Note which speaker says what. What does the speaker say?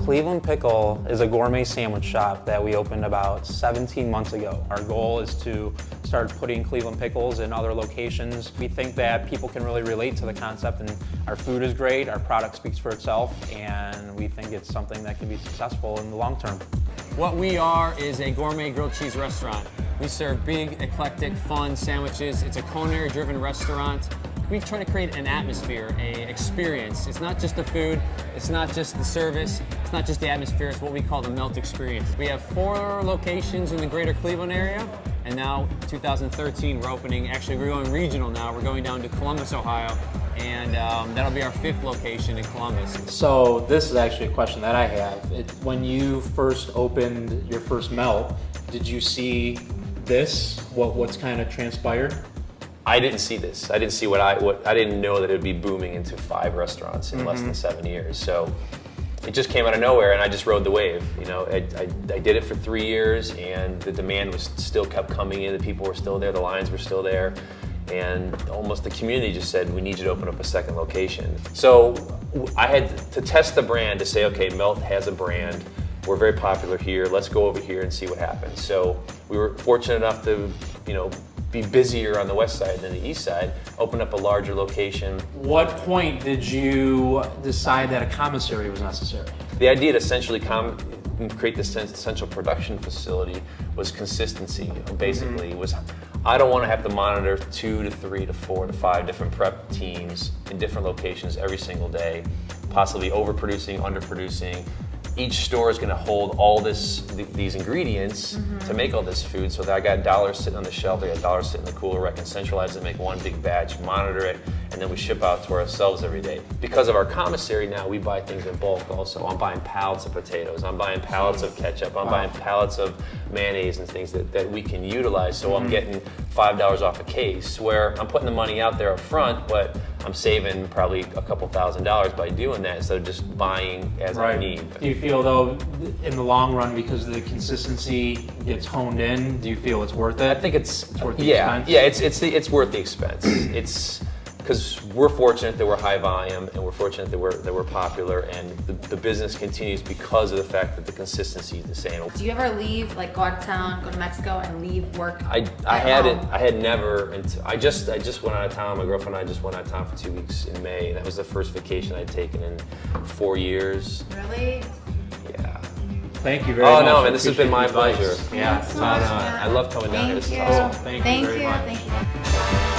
Speaker 1: Cleveland Pickle is a gourmet sandwich shop that we opened about 17 months ago. Our goal is to start putting Cleveland Pickles in other locations. We think that people can really relate to the concept, and our food is great, our product speaks for itself, and we think it's something that can be successful in the long term.
Speaker 2: What we are is a gourmet grilled cheese restaurant. We serve big, eclectic, fun sandwiches. It's a culinary-driven restaurant. We try to create an atmosphere, an experience. It's not just the food, it's not just the service, it's not just the atmosphere, it's what we call the melt experience. We have 4 locations in the greater Cleveland area, and now 2013 we're opening, actually we're going regional now, we're going down to Columbus, Ohio, and that'll be our 5th location in Columbus.
Speaker 3: So this is actually a question that I have. When you first opened your first melt, did you see this, what's kind of transpired?
Speaker 4: I didn't see this. I didn't see I didn't know that it would be booming into 5 restaurants in less than 7 years. So it just came out of nowhere, and I just rode the wave. You know, I did it for 3 years, and the demand was still kept coming in. The people were still there, the lines were still there, and almost the community just said, "We need you to open up a 2nd location." So I had to test the brand to say, okay, Melt has a brand. We're very popular here. Let's go over here and see what happens. So we were fortunate enough to, be busier on the west side than the east side, open up a larger location.
Speaker 3: What point did you decide that a commissary was necessary?
Speaker 4: The idea to essentially create this central production facility was consistency, basically. Was I don't want to have to monitor 2 to 3 to 4 to 5 different prep teams in different locations every single day, possibly overproducing, underproducing. Each store is going to hold all these ingredients to make all this food, so that I got dollars sitting on the shelf, I got dollars sitting in the cooler, I can centralize it, make one big batch, monitor it, and then we ship out to ourselves every day. Because of our commissary now, we buy things in bulk also. I'm buying pallets of potatoes, I'm buying pallets of ketchup, I'm buying pallets of mayonnaise and things that we can utilize, so I'm getting $5 off a case, where I'm putting the money out there up front, but I'm saving probably a couple $1,000s by doing that instead of just buying as I need.
Speaker 3: Do you feel though, in the long run, because the consistency gets honed in, do you feel it's worth it?
Speaker 4: I think it's
Speaker 3: worth the expense?
Speaker 4: Yeah, it's worth the expense. It's because we're fortunate that we're high volume, and we're fortunate that we're popular, and the business continues because of the fact that the consistency is the same.
Speaker 5: Do you ever leave, like go out of town, go to Mexico, and leave work?
Speaker 4: I had never. I just went out of town. My girlfriend and I just went out of town for 2 weeks in May, and that was the first vacation I'd taken in 4 years.
Speaker 5: Really?
Speaker 4: Yeah.
Speaker 3: Thank you very much.
Speaker 4: Oh no, man, this has been my pleasure.
Speaker 5: Yeah, so much,
Speaker 4: I love coming down here. This is
Speaker 5: Thank you.
Speaker 4: awesome.
Speaker 3: Thank you very much.
Speaker 5: Thank you.